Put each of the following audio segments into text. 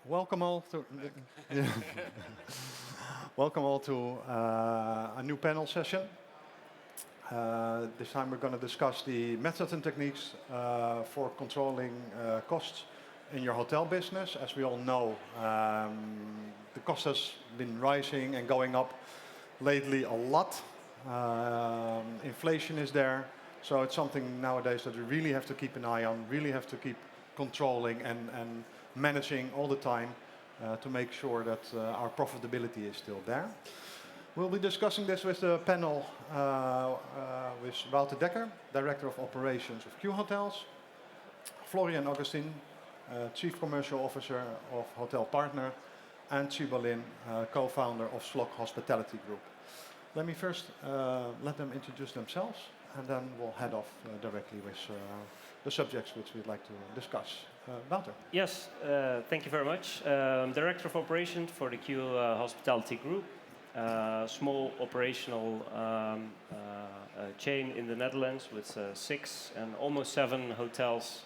Welcome all to welcome all to a new panel session. This time we're going to discuss the methods and techniques for controlling costs in your hotel business. As we all know, the cost has been rising and going up lately a lot. Inflation is there, so it's something nowadays that we really have to keep an eye on, really have to keep controlling and managing all the time to make sure that our profitability is still there. We'll be discussing this with the panel with Wouter Dekker, Director of Operations of Q Hotels, Florian Augustin, Chief Commercial Officer of HotelPartner, and Tsibo, co-founder of SLOK Hospitality Group. Let me first let them introduce themselves, and then we'll head off directly with the subjects which we'd like to discuss. Wouter. Yes, thank you very much. Director of Operations for the Q Hospitality Group, small operational chain in the Netherlands with 6 and almost 7 hotels.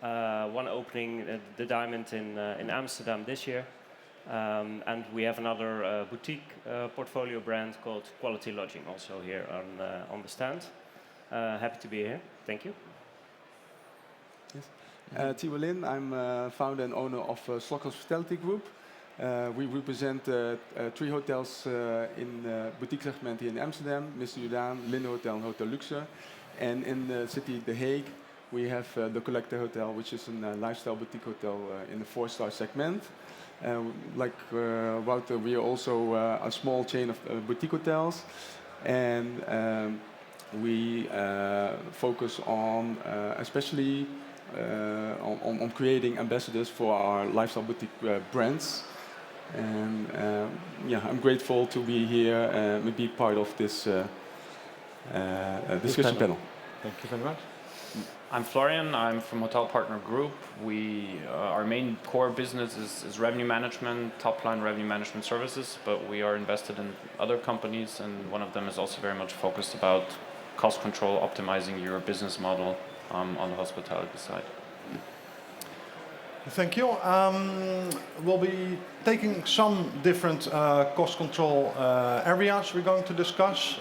One opening the Diamond in Amsterdam this year, and we have another boutique portfolio brand called Quality Lodging, also here on the stand. Happy to be here. Thank you. Yes. Tsibo, I'm founder and owner of SLOK Hospitality Group. We represent 3 hotels in boutique segment here in Amsterdam, Mr. Jordaan, Linde Hotel and Hotel Luxe. And in the city The Hague, we have the Collector Hotel, which is a lifestyle boutique hotel in the 4-star segment. Like Wouter, we are also a small chain of boutique hotels. And we focus on especially on creating ambassadors for our lifestyle boutique brands. And yeah, I'm grateful to be here and be part of this discussion panel. Thank you very much. I'm Florian. I'm from HotelPartner Group. Our main core business is revenue management, top-line revenue management services, but we are invested in other companies, and one of them is also very much focused about cost control, optimizing your business model on the hospitality side. Thank you. We'll be taking some different cost control areas we're going to discuss.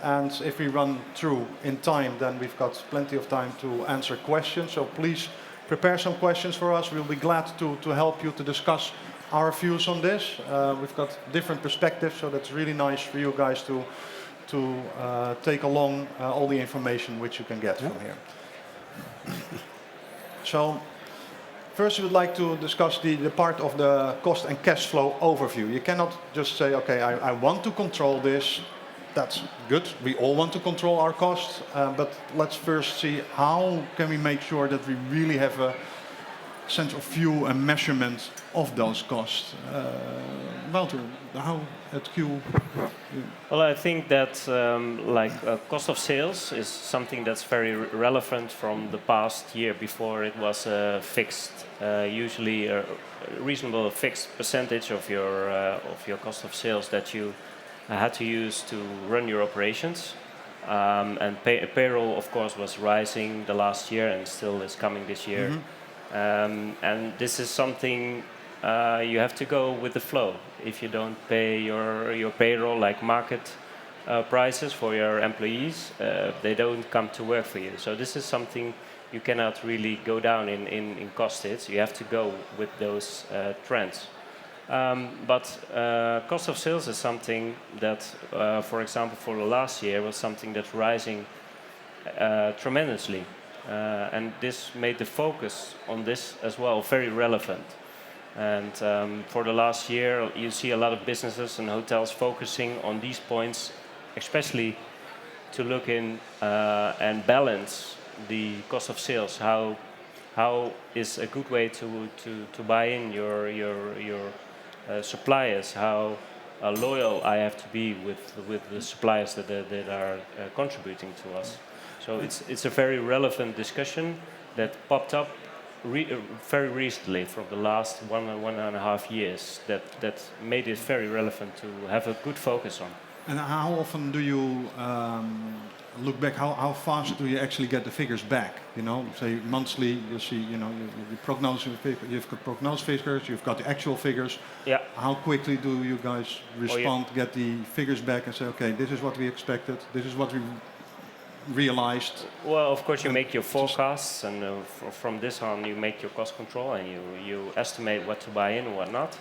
And if we run through in time, then we've got plenty of time to answer questions. So please prepare some questions for us. We'll be glad to help you to discuss our views on this. We've got different perspectives, so that's really nice for you guys to take along all the information which you can get from here. So first we would like to discuss the part of the cost and cash flow overview. You cannot just say, okay, I want to control this. That's good. We all want to control our costs, but let's first see how can we make sure that we really have a sense of view and measurement of those costs. Wouter, how at Q? Well, I think that cost of sales is something that's very relevant from the past year. Before it was fixed, usually a reasonable fixed percentage of your cost of sales that you had to use to run your operations. And payroll, of course, was rising the last year and still is coming this year. Mm-hmm. And this is something you have to go with the flow. If you don't pay your payroll like market prices for your employees, they don't come to work for you. So this is something you cannot really go down in cost hits. You have to go with those trends. But cost of sales is something that, for example, for the last year was something that's rising tremendously. And this made the focus on this as well very relevant. And for the last year, you see a lot of businesses and hotels focusing on these points, especially to look in and balance the cost of sales. How is a good way to buy in your suppliers? How loyal I have to be with the suppliers that are contributing to us. So it's a very relevant discussion that popped up very recently from the last 1.5 years that made it very relevant to have a good focus on. And how often do you look back? How fast do you actually get the figures back? You know, say monthly, you see, you know, you prognose, you've got prognosed figures, you've got the actual figures. Yeah. How quickly do you guys respond, get the figures back and say, okay, this is what we expected, this is what we realized? Well, of course, you make your forecasts, and from this on, you make your cost control, and you estimate what to buy in and what not.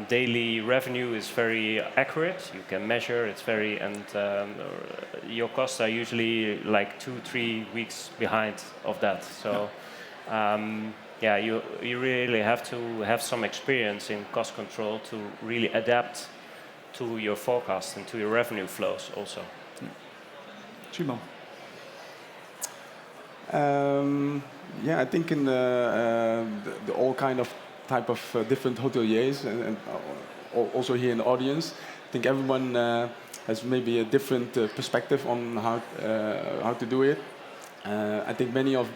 Daily revenue is very accurate. You can measure. It's very, and your costs are usually like 2-3 weeks behind of that. So, yeah, you really have to have some experience in cost control to really adapt to your forecast and to your revenue flows also. Tsibo. Yeah, I think in the all kind of type of different hoteliers and also here in the audience, I think everyone has maybe a different perspective on how to do it. I think many of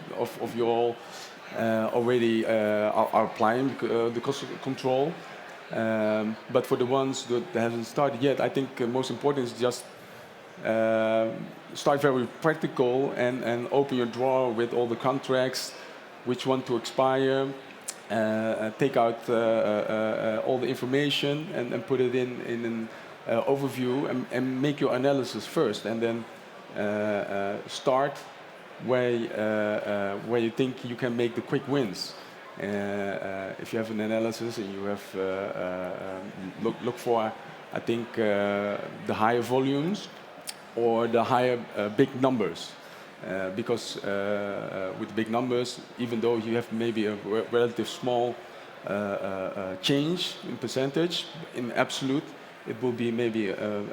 you all already are applying the cost control, but for the ones that haven't started yet, I think most important is just start very practical and open your drawer with all the contracts, which want to expire, take out all the information and put it in an overview and make your analysis first, and then start where you think you can make the quick wins. If you have an analysis and you have look for, I think, the higher volumes or the higher big numbers. Because with big numbers, even though you have maybe a relative small change in percentage, in absolute, it will be maybe a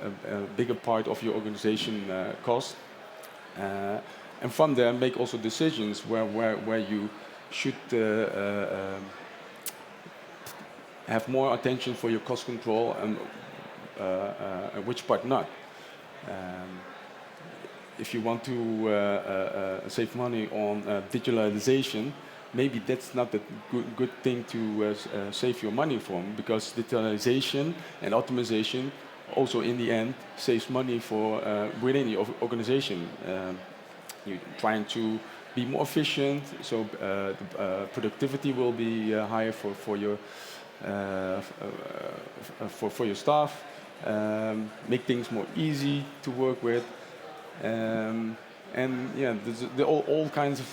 bigger part of your organization cost. And from there, make also decisions where you should have more attention for your cost control and which part not. If you want to save money on digitalization, maybe that's not a good thing to save your money from, because digitalization and optimization also in the end saves money for within the organization. You're trying to be more efficient, so the productivity will be higher for your staff. Make things more easy to work with. And yeah, there's all kinds of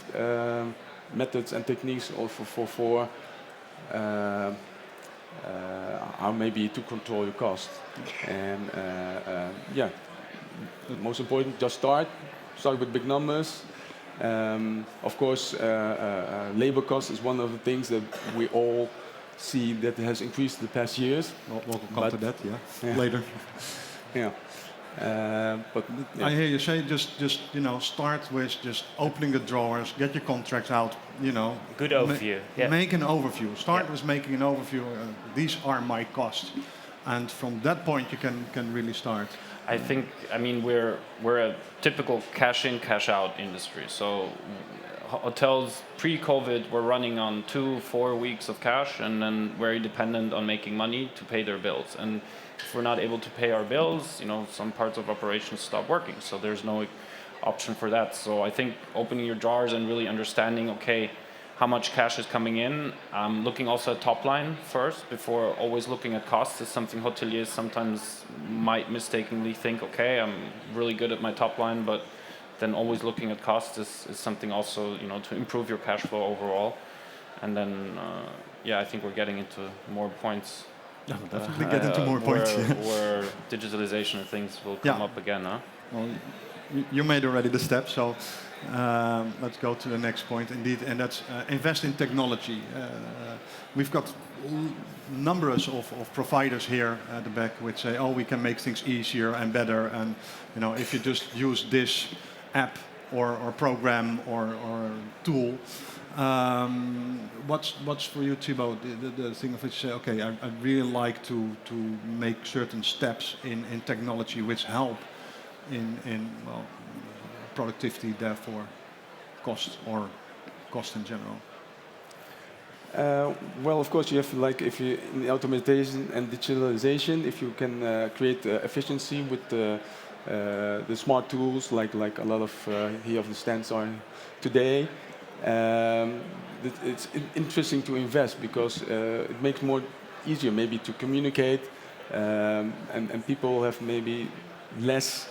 methods and techniques also for how maybe to control your cost. And yeah, the most important, just start with big numbers. Of course, labor cost is one of the things that we all see that has increased in the past years. We'll come to that, yeah. Later. Yeah. But I hear you say just you know, start with just opening the drawers, get your contracts out, you know. Good overview. Make an overview. Start with making an overview. These are my costs, and from that point you can really start. I think, I mean, we're a typical cash in, cash out industry. So hotels pre-COVID were running on 2-4 weeks of cash, and then very dependent on making money to pay their bills. And if we're not able to pay our bills, you know, some parts of operations stop working. So there's no option for that. So I think opening your drawers and really understanding, okay, how much cash is coming in, looking also at top line first before always looking at costs is something hoteliers sometimes might mistakenly think, okay, I'm really good at my top line, but then always looking at costs is something also, you know, to improve your cash flow overall. And then, yeah, I think we're getting into more points. Yeah, we'll definitely get into more points. Where digitalization and things will come up again, huh? Well, you made already the step, so let's go to the next point indeed, and that's invest in technology. We've got numbers of providers here at the back which say, oh, we can make things easier and better, and you know, if you just use this app or program or tool. What's for you, Tsibo, the thing of which say, okay, I'd really like to make certain steps in technology which help in well, productivity, therefore cost or cost in general? Well, of course, you have like if you in automation and digitalization, if you can create efficiency with the smart tools, like a lot of here of the stands are today. It's interesting to invest because it makes more easier maybe to communicate, and people have maybe less.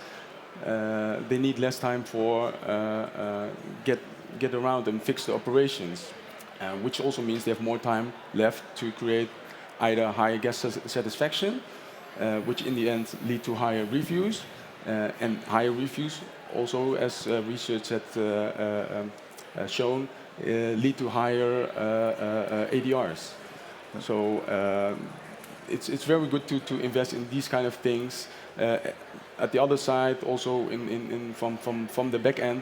They need less time for get around and fix the operations. Which also means they have more time left to create either higher guest satisfaction, which in the end lead to higher reviews, and higher reviews also, as research had shown, lead to higher ADRs. So it's very good to invest in these kind of things. At the other side, also from the back end,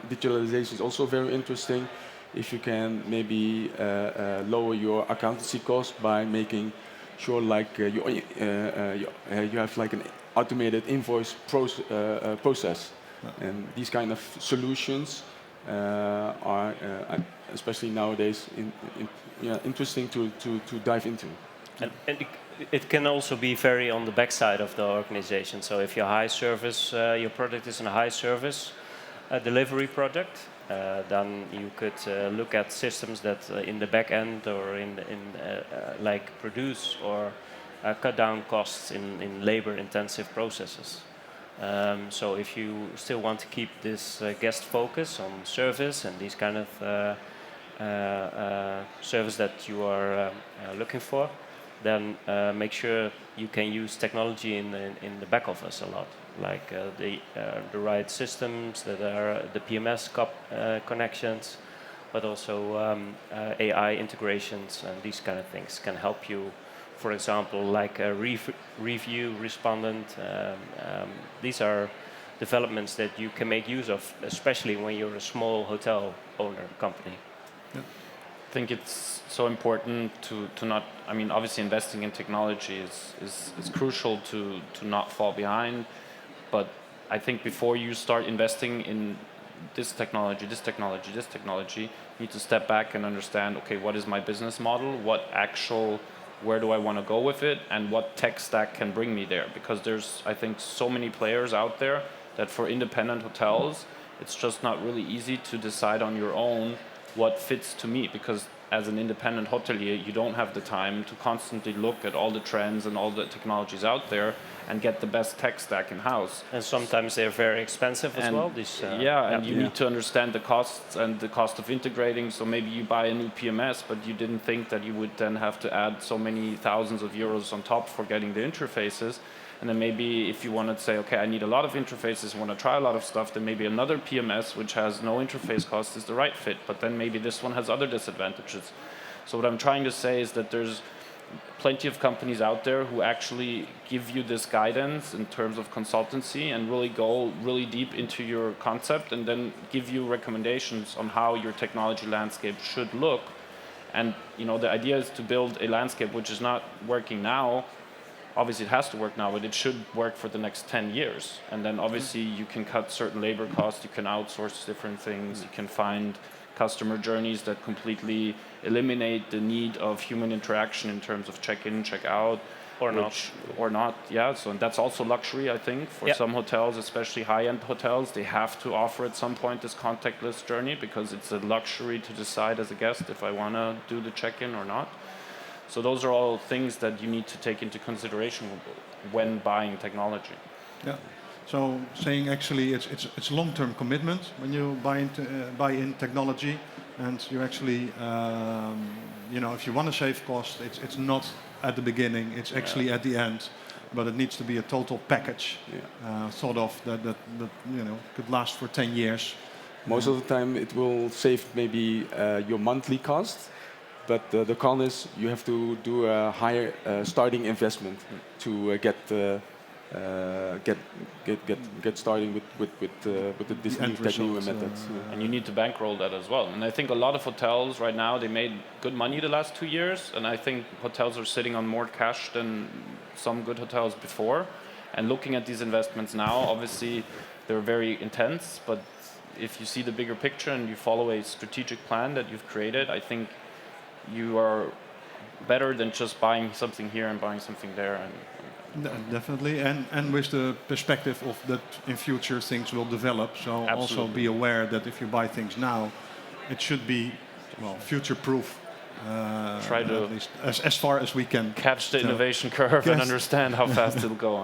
digitalization is also very interesting. If you can maybe lower your accountancy cost by making sure like you have like an automated invoice process. And these kind of solutions are especially nowadays interesting to dive into. And it can also be very on the backside of the organization. So if your high service, your product is a high service delivery product, then you could look at systems that in the back end or in like produce or cut down costs in labor-intensive processes. So if you still want to keep this guest focus on service and these kind of service that you are looking for, then make sure you can use technology in the back office a lot, like the right systems that are the PMS connections, but also AI integrations and these kind of things can help you. For example, like a review respondent. These are developments that you can make use of, especially when you're a small hotel owner company. Yeah. I think it's so important to not, I mean, obviously investing in technology is crucial to not fall behind. But I think before you start investing in this technology, you need to step back and understand, okay, what is my business model? Where do I want to go with it? And what tech stack can bring me there? Because there's, I think, so many players out there that for independent hotels, it's just not really easy to decide on your own what fits to me, because as an independent hotelier, you don't have the time to constantly look at all the trends and all the technologies out there and get the best tech stack in-house. And sometimes they're very expensive as well. And you need to understand the costs and the cost of integrating. So maybe you buy a new PMS, but you didn't think that you would then have to add so many thousands of euros on top for getting the interfaces. And then maybe if you want to say, okay, I need a lot of interfaces, want to try a lot of stuff, then maybe another PMS, which has no interface cost, is the right fit. But then maybe this one has other disadvantages. So what I'm trying to say is that there's plenty of companies out there who actually give you this guidance in terms of consultancy and really go really deep into your concept and then give you recommendations on how your technology landscape should look. And the idea is to build a landscape which is not working now. Obviously it has to work now, but it should work for the next 10 years. And then obviously you can cut certain labor costs, you can outsource different things, you can find customer journeys that completely eliminate the need of human interaction in terms of check-in, check-out. Or not, yeah. So and that's also luxury, I think, for some hotels, especially high-end hotels. They have to offer at some point this contactless journey because it's a luxury to decide as a guest if I want to do the check-in or not. So those are all things that you need to take into consideration when buying technology. Yeah. So saying actually it's long-term commitment when you buy in technology, and you actually if you want to save cost, it's not at the beginning, it's actually at the end, but it needs to be a total package, sort of that could last for 10 years. Most of the time it will save maybe your monthly cost. But the con is you have to do a higher starting investment to get starting with this new methods. And you need to bankroll that as well. And I think a lot of hotels right now, they made good money the last 2 years. And I think hotels are sitting on more cash than some good hotels before. And looking at these investments now, obviously they're very intense. But if you see the bigger picture and you follow a strategic plan that you've created, I think you are better than just buying something here and buying something there. And Definitely, and with the perspective of that in future things will develop. So also Absolutely. be aware that if you buy things now, it should be future-proof. Try to at least as far as we can catch the tell. innovation curve and understand how fast it'll go.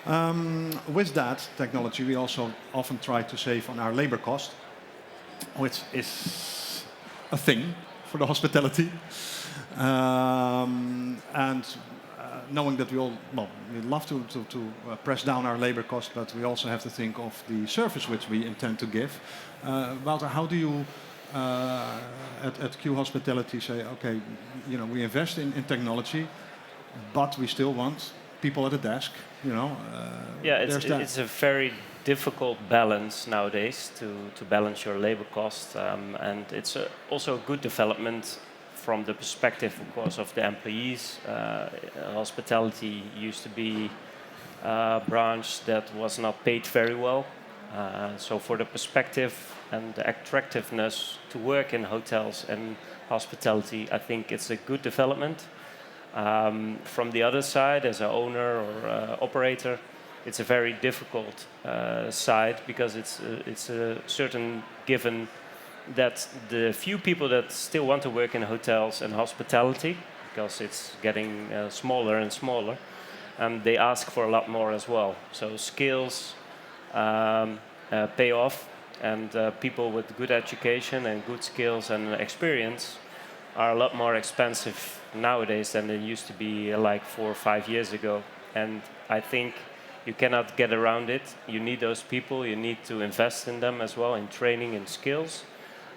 Huh? With that technology, we also often try to save on our labor cost, which is a thing for the hospitality. And knowing that we love to press down our labor cost, but we also have to think of the service which we intend to give. Wouter, how do you at Q Hospitality say, okay, we invest in technology, but we still want people at the desk, it's a very difficult balance nowadays to balance your labor cost, and it's also a good development from the perspective, of course, of the employees. Hospitality used to be a branch that was not paid very well. So for the perspective and the attractiveness to work in hotels and hospitality, I think it's a good development. From the other side, as an owner or operator, it's a very difficult side, because it's a certain given that the few people that still want to work in hotels and hospitality, because it's getting smaller and smaller, they ask for a lot more as well. So skills pay off, and people with good education and good skills and experience are a lot more expensive nowadays than they used to be like 4 or 5 years ago. And I think you cannot get around it. You need those people, you need to invest in them as well, in training and skills.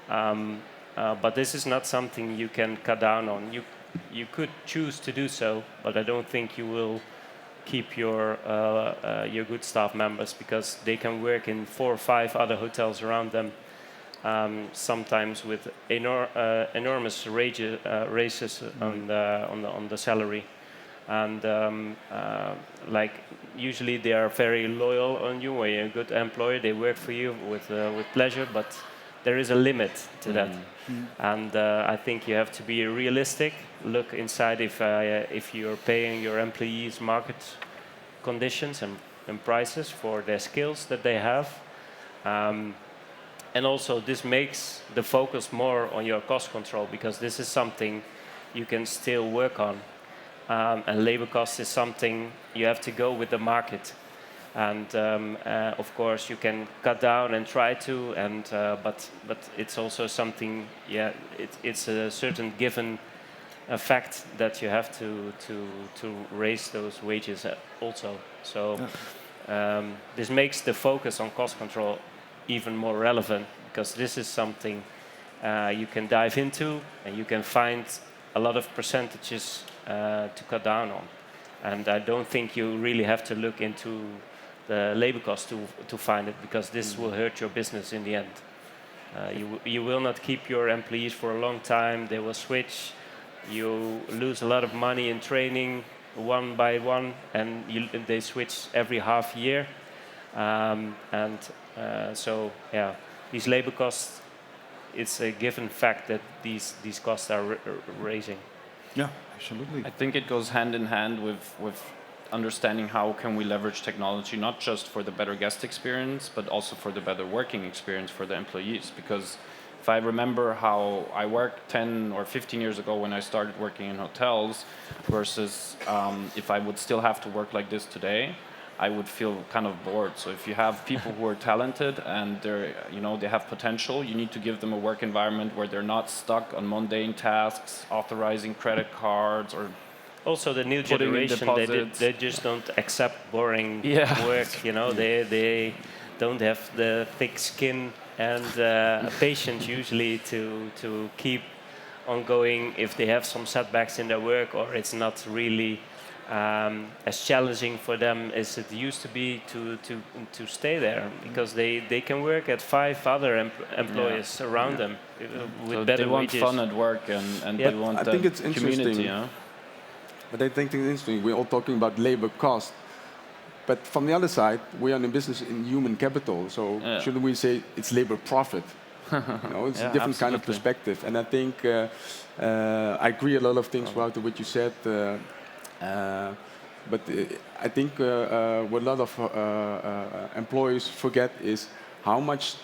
But this is not something you can cut down on. You could choose to do so, but I don't think you will keep your good staff members, because they can work in 4 or 5 other hotels around them, sometimes with enormous raises on the salary. And like usually they are very loyal on you. When you're a good employer, they work for you with pleasure, but there is a limit to that. And I think you have to be realistic. Look inside if you're paying your employees market conditions and prices for their skills that they have. And also this makes the focus more on your cost control, because this is something you can still work on. And labor cost is something you have to go with the market. And of course you can cut down and try to, but it's also something, it's a certain given fact that you have to raise those wages also. So this makes the focus on cost control even more relevant, because this is something you can dive into and you can find a lot of percentages to cut down on. And I don't think you really have to look into the labor cost to find it, because this will hurt your business in the end. You will not keep your employees for a long time. They will switch. You lose a lot of money in training one by one, and they switch every half year. So these labor costs, it's a given fact that these costs are raising. Yeah, absolutely. I think it goes hand in hand with understanding how can we leverage technology, not just for the better guest experience, but also for the better working experience for the employees. Because if I remember how I worked 10 or 15 years ago when I started working in hotels versus if I would still have to work like this today, I would feel kind of bored. So if you have people who are talented and they have potential, you need to give them a work environment where they're not stuck on mundane tasks, authorizing credit cards, or also the new generation, they just don't accept boring work. They don't have the thick skin and patience usually to keep on going if they have some setbacks in their work, or it's not really as challenging for them as it used to be to stay there, because they can work at 5 other employers around them with so better they want wages. fun at work and they want I think it's community. Interesting. But I think it's interesting. We're all talking about labor cost, but from the other side, we are in business in human capital. So shouldn't we say it's labor profit? It's Yeah, a different kind of absolutely. perspective. And I think I agree a lot of things, Wouter, what you said. But I think what a lot of employees forget is how much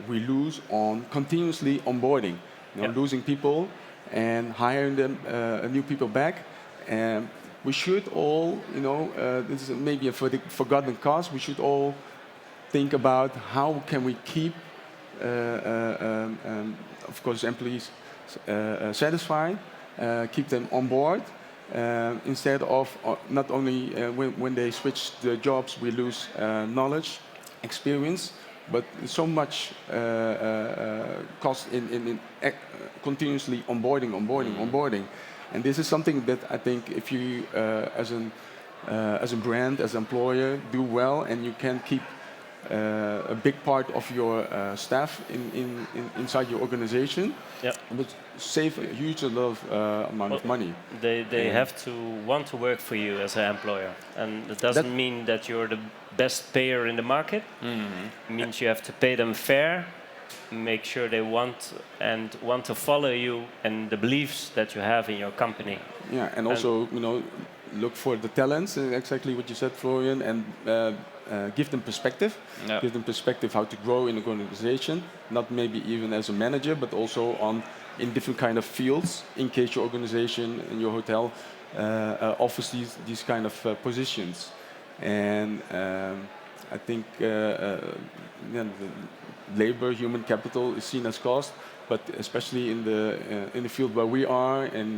we lose on continuously onboarding, Yeah. losing people and hiring them new people back. And we should all, this is maybe a forgotten cause. We should all think about how can we keep, of course, employees satisfied, keep them on board. Instead of not only when they switch the jobs, we lose knowledge, experience, but so much cost in continuously onboarding. And this is something that I think if you, as a brand, as an employer, do well, and you can keep a big part of your staff inside your organization, Yeah. it would save a huge amount of money. They have to want to work for you as an employer, and it doesn't mean that you're the best payer in the market. It means you have to pay them fair, make sure they want to follow you and the beliefs that you have in your company. Yeah, and also look for the talents, exactly what you said, Florian, and give them perspective. Yeah. Give them perspective how to grow in an organization, not maybe even as a manager, but also in different kind of fields, in case your organization and your hotel offers these kind of positions. And I think the labor, human capital is seen as cost, but especially in the field where we are, in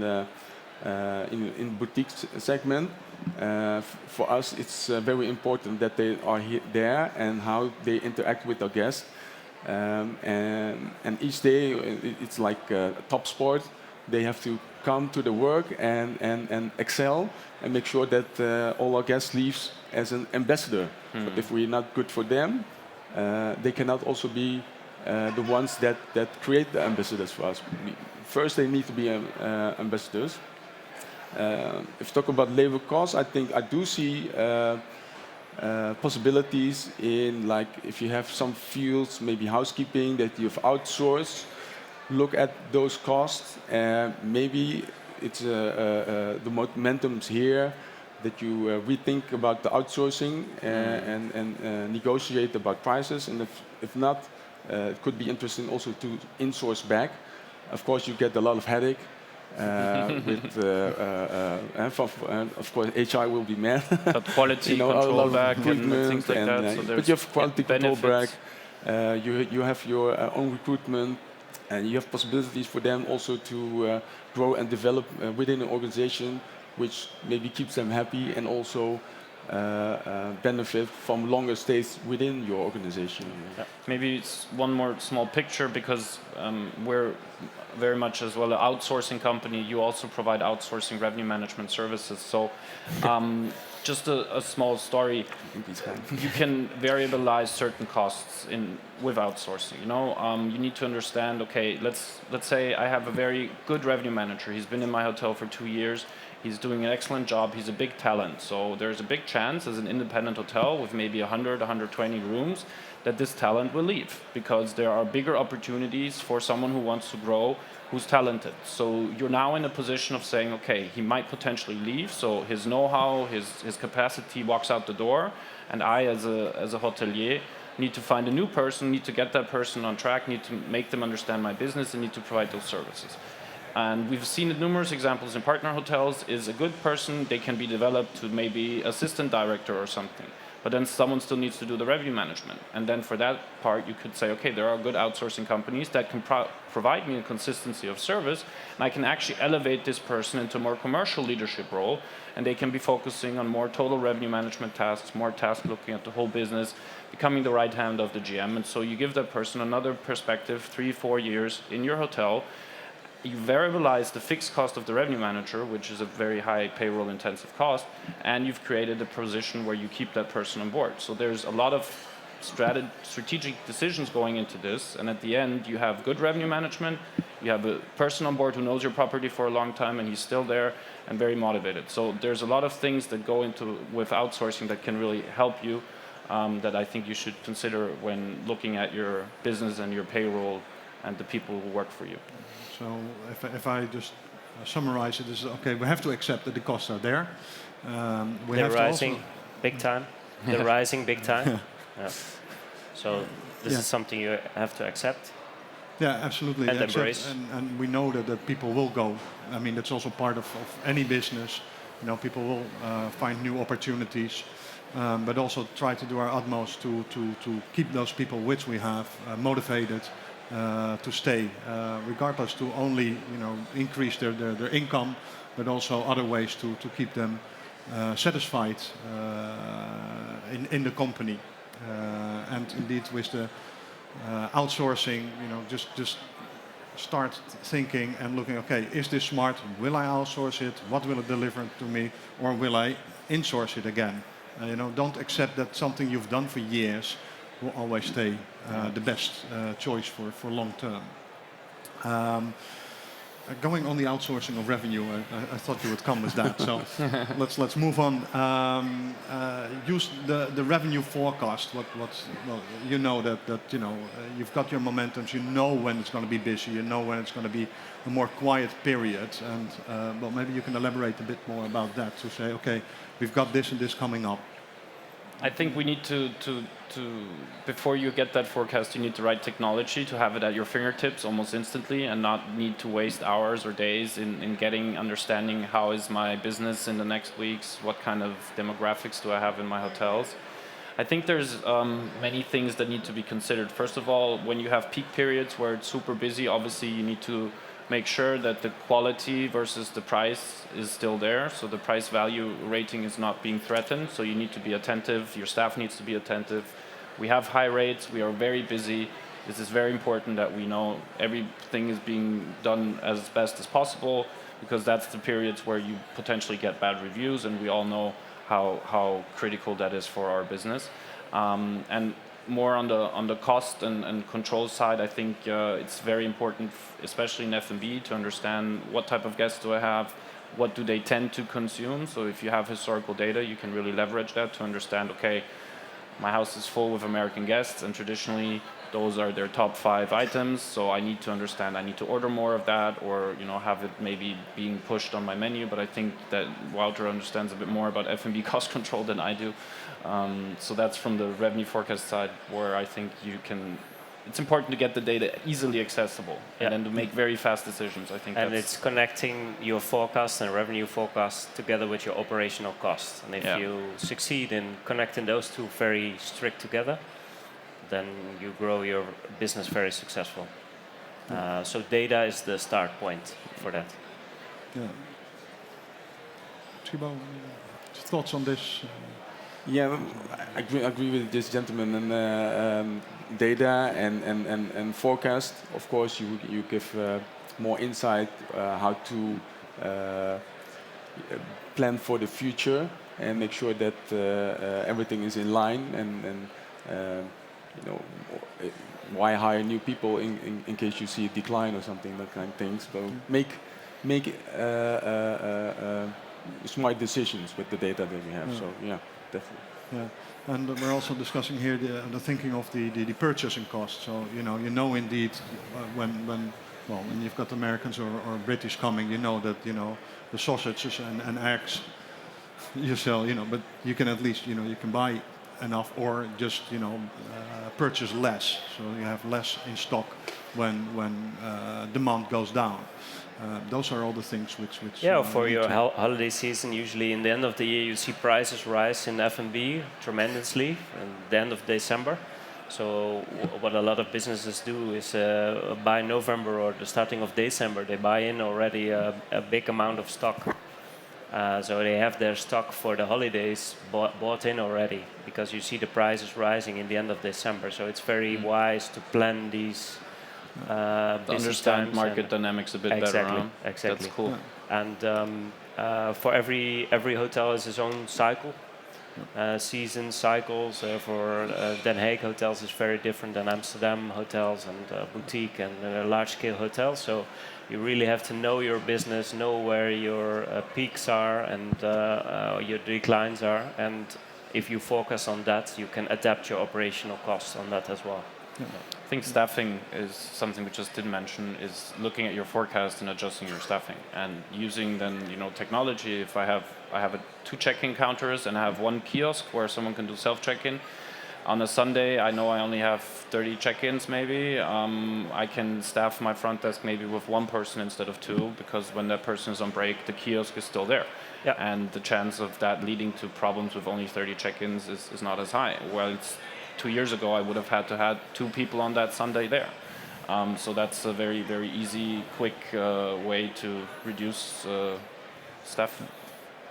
boutique segment, for us it's very important that they are there and how they interact with our guests. And each day it's like a top sport. They have to come to the work and excel and make sure that all our guests leaves as an ambassador. But if we're not good for them, they cannot also be the ones that create the ambassadors for us. First, they need to be ambassadors. If you talk about labor costs, I think I do see possibilities in, like, if you have some fields, maybe housekeeping that you've outsourced, look at those costs. Maybe it's the momentum's here that you rethink about the outsourcing and negotiate about prices. And if not, it could be interesting also to insource back. Of course, you get a lot of headache. Of course, HR will be mad. But quality control back and things like that. So But you have quality control back. benefits. You have your own recruitment, and you have possibilities for them also to grow and develop within an organization, which maybe keeps them happy and also benefit from longer stays within your organization. Yeah. Maybe it's one more small picture, because we're very much as well an outsourcing company. You also provide outsourcing revenue management services. So just a small story. You can variabilize certain costs with outsourcing. You need to understand. Okay, let's say I have a very good revenue manager. He's been in my hotel for 2 years. He's doing an excellent job. He's a big talent. So there's a big chance, as an independent hotel with maybe 100, 120 rooms, that this talent will leave, because there are bigger opportunities for someone who wants to grow, who's talented. So you're now in a position of saying, okay, he might potentially leave. So his know-how, his capacity walks out the door. And I, as a hotelier, need to find a new person, need to get that person on track, need to make them understand my business, and need to provide those services. And we've seen numerous examples in partner hotels. Is a good person, they can be developed to maybe assistant director or something. But then someone still needs to do the revenue management. And then for that part, you could say, okay, there are good outsourcing companies that can provide me a consistency of service. And I can actually elevate this person into a more commercial leadership role. And they can be focusing on more total revenue management tasks, more tasks looking at the whole business, becoming the right hand of the GM. And so you give that person another perspective, 3-4 years in your hotel. You variabilize the fixed cost of the revenue manager, which is a very high payroll intensive cost, and you've created a position where you keep that person on board. So there's a lot of strategic decisions going into this, and at the end you have good revenue management, you have a person on board who knows your property for a long time and he's still there and very motivated. So there's a lot of things that go into with outsourcing that can really help you that I think you should consider when looking at your business and your payroll and the people who work for you. So if I just summarize it, is okay. We have to accept that the costs are there. They're rising big time. They're rising big time. Yeah. So this is something you have to accept. Yeah, absolutely. And embrace. And we know that people will go. I mean, that's also part of any business. You know, people will find new opportunities, but also try to do our utmost to keep those people which we have motivated to stay, regardless to only increase their income, but also other ways to keep them satisfied in the company. And indeed, with the outsourcing, just start thinking and looking, okay, is this smart? Will I outsource it? What will it deliver to me? Or will I insource it again? Don't accept that something you've done for years will always stay the best choice for long term. Going on the outsourcing of revenue, I thought you would come with that. So let's move on. Use the revenue forecast. Well, you know that you've got your momentums. You know when it's going to be busy. You know when it's going to be a more quiet period. And well, maybe you can elaborate a bit more about that to say, okay, we've got this and this coming up. I think we need to before you get that forecast, you need the right technology to have it at your fingertips almost instantly and not need to waste hours or days in understanding how is my business in the next weeks, what kind of demographics do I have in my hotels. I think there's many things that need to be considered. First of all, when you have peak periods where it's super busy, obviously you need to make sure that the quality versus the price is still there. So the price value rating is not being threatened. So you need to be attentive. Your staff needs to be attentive. We have high rates. We are very busy. This is very important that we know everything is being done as best as possible, because that's the periods where you potentially get bad reviews, and we all know how critical that is for our business. And more on the cost and control side, I think it's very important, especially in F&B, to understand what type of guests do I have, what do they tend to consume. So if you have historical data, you can really leverage that to understand, okay, my house is full with American guests, and traditionally those are their top 5 items. So I need to understand, I need to order more of that, or have it maybe being pushed on my menu. But I think that Wouter understands a bit more about F&B cost control than I do. So that's from the revenue forecast side, where I think it's important to get the data easily accessible and then to make very fast decisions. I think it's connecting your forecast and revenue forecast together with your operational costs. And if you succeed in connecting those two very strict together, then you grow your business very successful. So data is the start point for that. Yeah. Tsibo, thoughts on this? Yeah, I agree with this gentleman. And data and forecast, of course, you give more insight how to plan for the future and make sure that everything is in line. And why hire new people in case you see a decline or something, that kind of things. So make smart decisions with the data that we have. So yeah, definitely. Yeah, and we're also discussing here the thinking of the purchasing cost. So indeed when you've got Americans or British coming, that the sausages and eggs you sell, but you can at least you can buy enough, or just purchase less, so you have less in stock when demand goes down. Those are all the things which for your holiday season, usually in the end of the year you see prices rise in F&B tremendously at the end of December. So what a lot of businesses do is by November or the starting of December, they buy in already a big amount of stock. So they have their stock for the holidays bought in already, because you see the prices rising in the end of December. So it's very wise to plan these to understand market dynamics a bit better. Exactly. That's cool. Yeah. And for every hotel has its own cycle. Season cycles for Den Haag hotels is very different than Amsterdam hotels and boutique and large-scale hotels. So you really have to know your business, know where your peaks are and your declines are, and if you focus on that, you can adapt your operational costs on that as well. I think staffing is something we just didn't mention, is looking at your forecast and adjusting your staffing and using then, technology. If I have 2 check-in counters and I have 1 kiosk where someone can do self-check-in. On a Sunday, I know I only have 30 check-ins maybe. I can staff my front desk maybe with 1 person instead of 2, because when that person is on break, the kiosk is still there. Yeah. And the chance of that leading to problems with only 30 check-ins is not as high. Well, it's 2 years ago, I would have had to have 2 people on that Sunday there. So that's a very, very easy, quick way to reduce staff.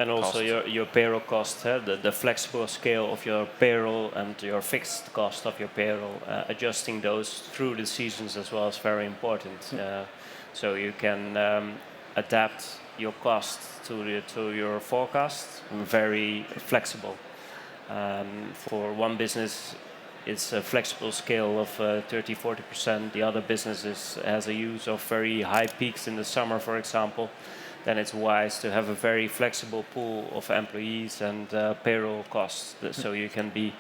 And also your payroll cost, the flexible scale of your payroll and your fixed cost of your payroll, adjusting those through the seasons as well is very important. So you can adapt your cost to your forecast, very flexible. For one business, it's a flexible scale of 30-40%. The other business has a use of very high peaks in the summer, for example. Then it's wise to have a very flexible pool of employees and payroll costs, so you can be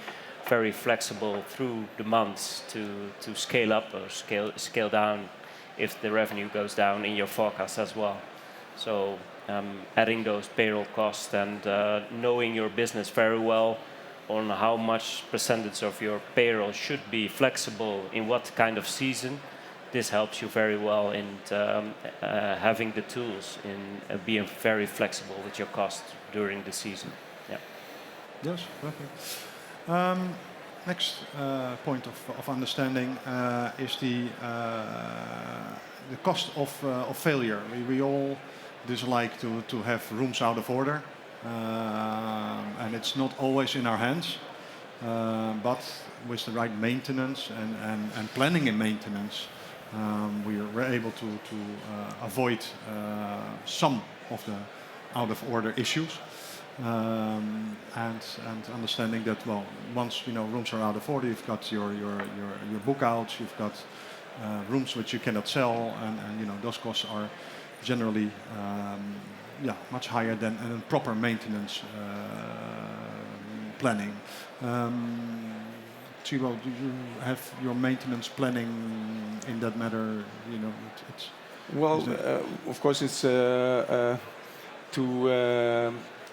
very flexible through the months to scale up or scale down if the revenue goes down in your forecast as well. So adding those payroll costs and knowing your business very well on how much percentage of your payroll should be flexible in what kind of season. This helps you very well in having the tools in being very flexible with your costs during the season. Yeah. Yes, perfect. Next point of understanding is the cost of failure. We all dislike to have rooms out of order, and it's not always in our hands. But with the right maintenance and planning in maintenance, we're able to avoid some of the out of order issues, and understanding that, well, once rooms are out of order, you've got your book outs, you've got rooms which you cannot sell, and those costs are generally much higher than proper maintenance planning. Tsibo, do you have your maintenance planning in that matter? Well, of course, it's to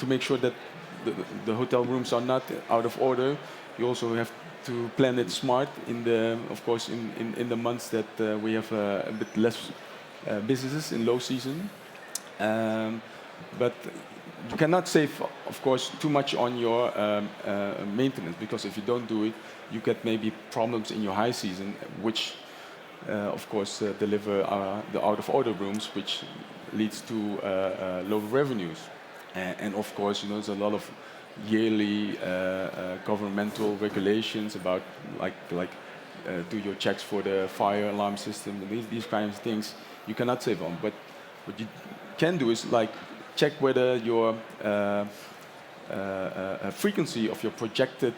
make sure that the hotel rooms are not out of order. You also have to plan it smart. In the months that we have a bit less businesses in low season, but you cannot save, of course, too much on your maintenance, because if you don't do it, you get maybe problems in your high season, which, of course, deliver the out-of-order rooms, which leads to lower revenues. And of course, there's a lot of yearly governmental regulations about do your checks for the fire alarm system, and these kinds of things you cannot save on. But what you can do is check whether your frequency of your projected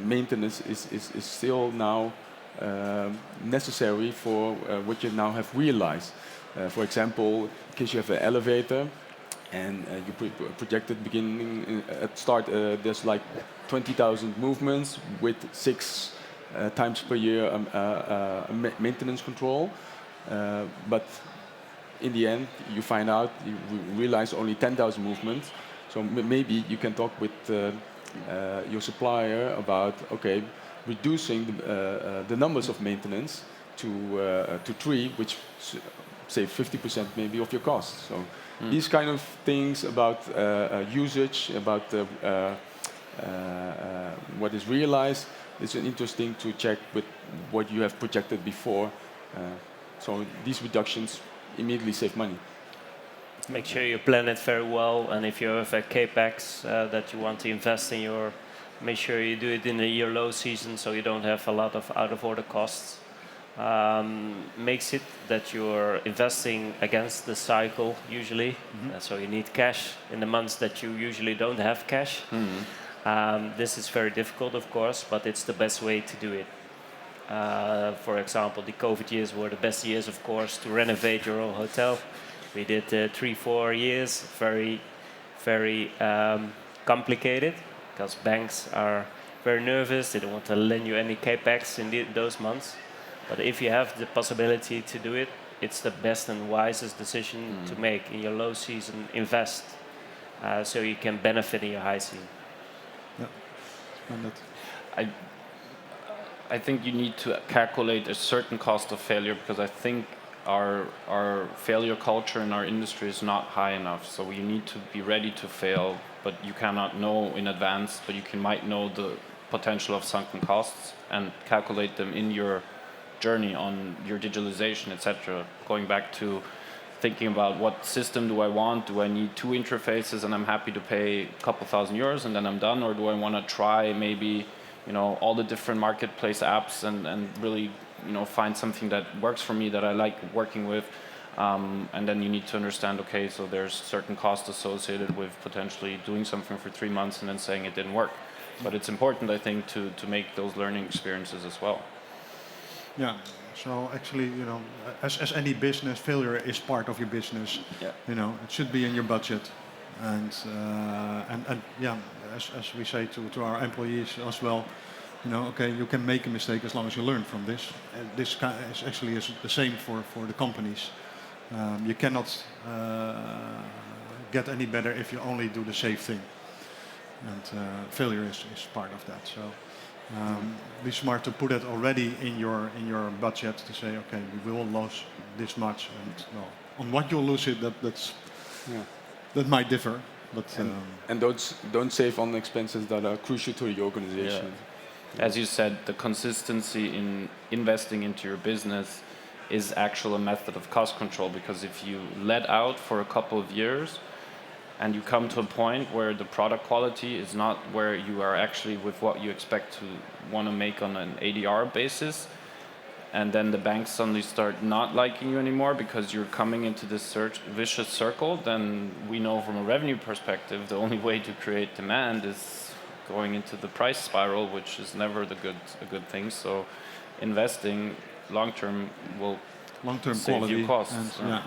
maintenance is still now necessary for what you now have realized. For example, in case you have an elevator and you projected beginning at start, there's 20,000 movements with 6 times per year maintenance control, but in the end, you find out, you realize only 10,000 movements. So maybe you can talk with your supplier about, reducing the numbers of maintenance to 3, which save 50% maybe of your costs. So these kind of things about usage, about what is realized, it's interesting to check with what you have projected before. So these reductions immediately save money. Make sure you plan it very well, and if you have a capex that you want to invest in make sure you do it in a year low season, so you don't have a lot of out of order costs. Makes it that you're investing against the cycle usually, so you need cash in the months that you usually don't have cash. This is very difficult, of course, but it's the best way to do it. For example, the COVID years were the best years, of course, to renovate your own hotel. We did 3-4 years, very, very complicated. because banks are very nervous. They don't want to lend you any capex in those months. But if you have the possibility to do it, it's the best and wisest decision to make in your low season. Invest so you can benefit in your high season. Yeah. Splendid. I think you need to calculate a certain cost of failure, because I think our failure culture in our industry is not high enough. So you need to be ready to fail, but you cannot know in advance, but you might know the potential of sunken costs and calculate them in your journey on your digitalization, etc. Going back to thinking about what system do I want? Do I need 2 interfaces and I'm happy to pay a couple €1,000 and then I'm done? Or do I want to try maybe, all the different marketplace apps and really, find something that works for me, that I like working with? And then you need to understand, okay, so there's certain costs associated with potentially doing something for 3 months and then saying it didn't work. But it's important, I think, to make those learning experiences as well. Yeah. So actually, as any business, failure is part of your business. Yeah. It should be in your budget, and yeah, as we say to our employees as well, okay, you can make a mistake as long as you learn from this. And this is actually the same for the companies. You cannot get any better if you only do the safe thing, and failure is part of that. So. Be smart to put it already in your budget to say, okay, we will lose this much, and on what you'll lose it, that might differ. But and don't save on expenses that are crucial to your organization. Yeah. As you said, the consistency in investing into your business is actually a method of cost control, because if you let out for a couple of years, and you come to a point where the product quality is not where you are actually with what you expect to want to make on an ADR basis, and then the banks suddenly start not liking you anymore because you're coming into this vicious circle, then we know from a revenue perspective the only way to create demand is going into the price spiral, which is never a good thing. So investing long-term will save quality you costs. And, yeah,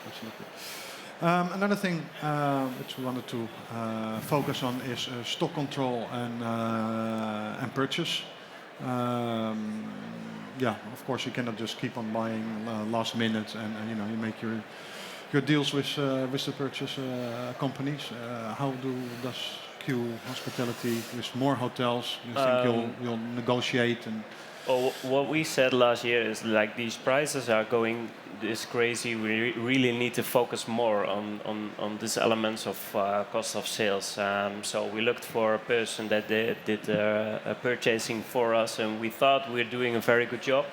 absolutely. Another thing which we wanted to focus on is stock control and purchase. Yeah, of course you cannot just keep on buying last minute, and you make your deals with the purchase companies. How does Q Hospitality with more hotels? You think you'll negotiate and? Well, what we said last year is like these prices are going this crazy. We really need to focus more on these elements of cost of sales. So we looked for a person that did purchasing for us, and we thought we were doing a very good job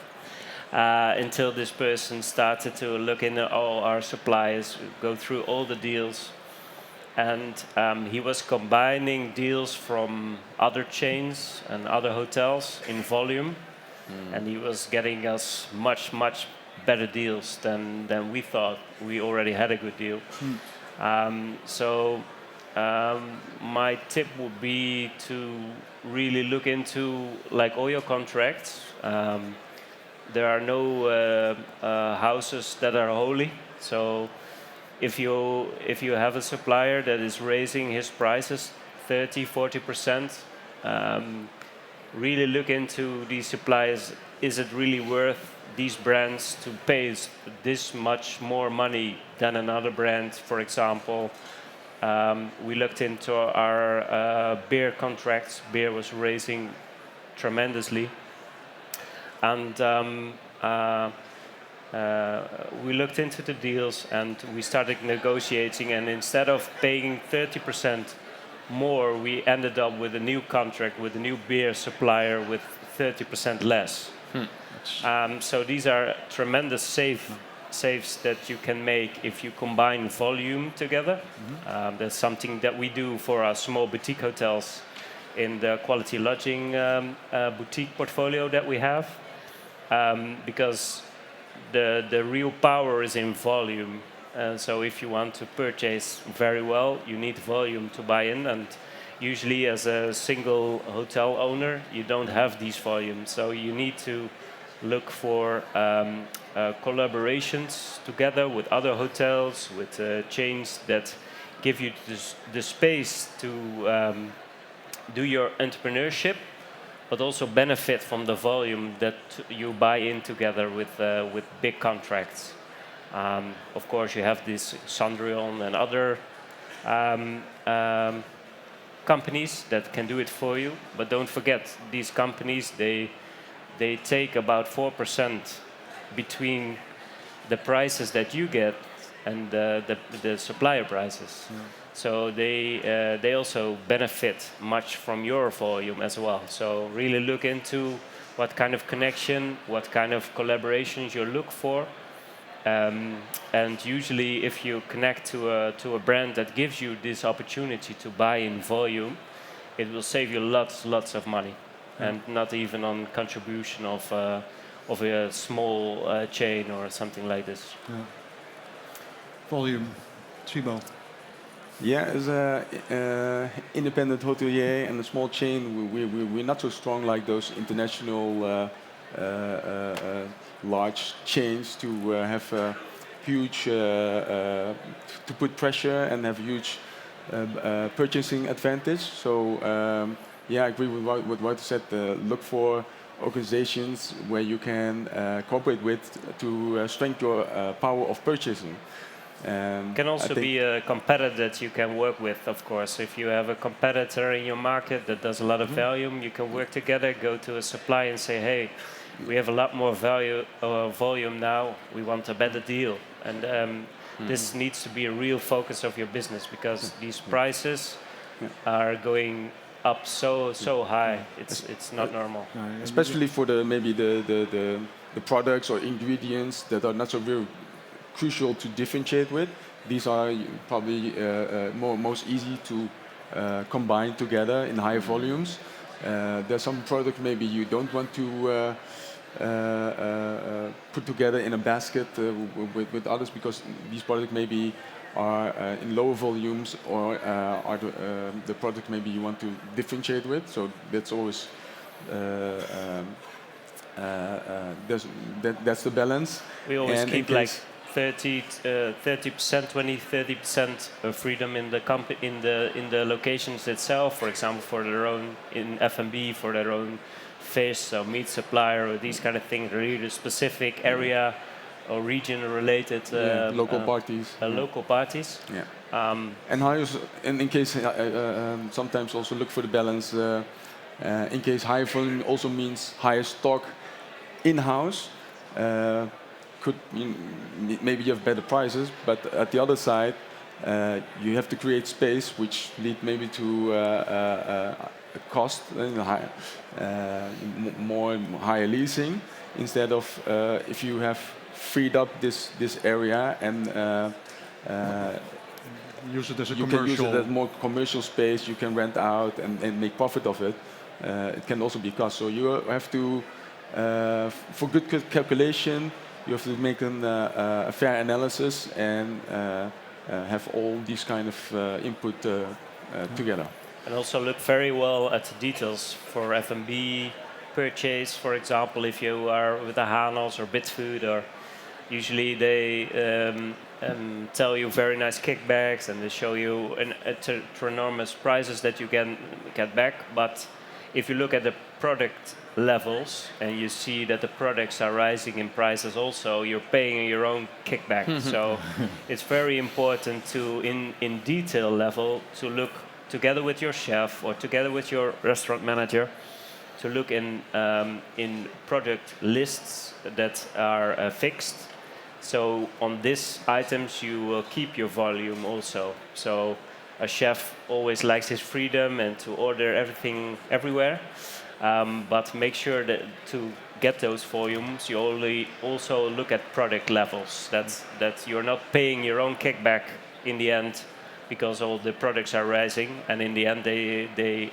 until this person started to look into all our suppliers, go through all the deals. And he was combining deals from other chains and other hotels in volume. And he was getting us much better deals than we thought. We already had a good deal. So my tip would be to really look into like all your contracts. There are no houses that are holy. So if you have a supplier that is raising his prices 30-40%, really look into these suppliers. Is it really worth these brands to pay this much more money than another brand? For example, we looked into our beer contracts. Beer was raising tremendously, and we looked into the deals and we started negotiating. And instead of paying 30% more, we ended up with a new contract with a new beer supplier with 30% less. So these are tremendous saves that you can make if you combine volume together. That's something that we do for our small boutique hotels in the quality lodging boutique portfolio that we have, because the real power is in volume. So if you want to purchase very well, you need volume to buy in. And usually as a single hotel owner, you don't have these volumes. So you need to look for collaborations together with other hotels, with chains that give you the space do your entrepreneurship, but also benefit from the volume that you buy in together with big contracts. Of course, you have this Sandrion and other companies that can do it for you, but don't forget, these companies, they take about 4% between the prices that you get and the supplier prices. Yeah. So they also benefit much from your volume as well. So really look into what kind of connection, what kind of collaborations you look for. And usually if you connect to a brand that gives you this opportunity to buy in volume, it will save you lots of money. Yeah. And not even on contribution of a small chain or something like this. Yeah. Volume, Tsibo. Yeah, as an independent hotelier and a small chain, we're not so strong like those international large chains to have a huge, to put pressure and have huge purchasing advantage. So yeah, I agree with what Wouter said. Look for organizations where you can cooperate with to strengthen your power of purchasing. Can also be a competitor that you can work with, of course. If you have a competitor in your market that does a lot of volume, you can work together, go to a supplier and say, hey, we have a lot more volume now, we want a better deal. And this needs to be a real focus of your business, because these prices are going up so high, it's not normal. Especially for maybe the products or ingredients that are not so very crucial to differentiate with. These are probably most easy to combine together in higher volumes. There's some products maybe you don't want to put together in a basket with others, because these products maybe are in lower volumes, or are the product maybe you want to differentiate with. So that's always that's the balance. We always and keep like 30% freedom in the locations itself. For example, for their own in F&B, for their own fish or meat supplier or these kind of things, really specific area or region related local parties. Local parties. Yeah. And hires, in case sometimes also look for the balance. In case higher volume also means higher stock in-house. Could mean maybe you have better prices, but at the other side, you have to create space, which lead maybe to a cost, more higher leasing, instead of if you have freed up this area and use it as a you commercial. can use it as more commercial space. You can rent out and make profit of it. It can also be cost. So you have to, for good calculation, you have to make a fair analysis and have all these kind of input together. And also look very well at the details for F&B purchase. For example, if you are with the Hanos or Bitfood, or usually they tell you very nice kickbacks and they show you enormous prices that you can get back. But if you look at the product levels and you see that the products are rising in prices also, you're paying your own kickback. So it's very important to, in detail level, to look together with your chef or together with your restaurant manager, to look in product lists that are fixed. So on these items you will keep your volume also. So a chef always likes his freedom and to order everything everywhere. But make sure that to get those volumes, you only also look at product levels. That you're not paying your own kickback in the end, because all the products are rising, and in the end they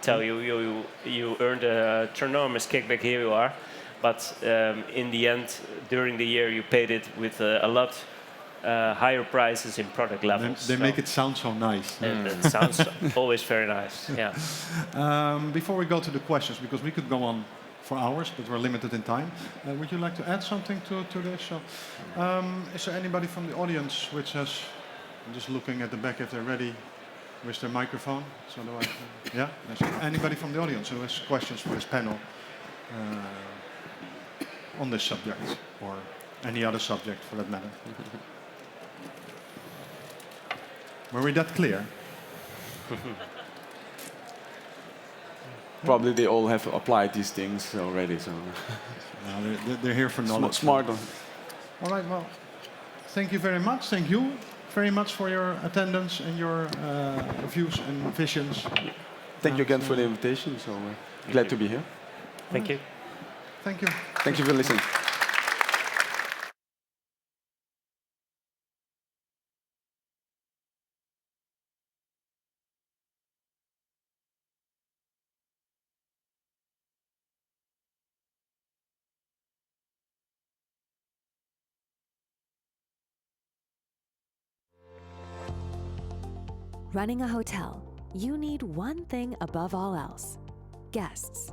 tell you earned a enormous kickback. Here you are, but in the end, during the year, you paid it with a lot higher prices in product levels. They make it sound so nice. It sounds always very nice. Yeah. Before we go to the questions, because we could go on for hours, but we're limited in time. Would you like to add something to this? So, is there anybody from the audience which has? I'm just looking at the back if they're ready. Where's the microphone? So do I, yeah? There's anybody from the audience who has questions for this panel on this subject or any other subject for that matter? Were we that clear? Probably they all have applied these things already, so They're here for knowledge. smarter. All right, well, thank you very much. Thank you very much for your attendance and your views and visions. Thank you again for the invitation, so glad to be here. Thank you. Thank you. Thank you for listening. Running a hotel, you need one thing above all else: guests.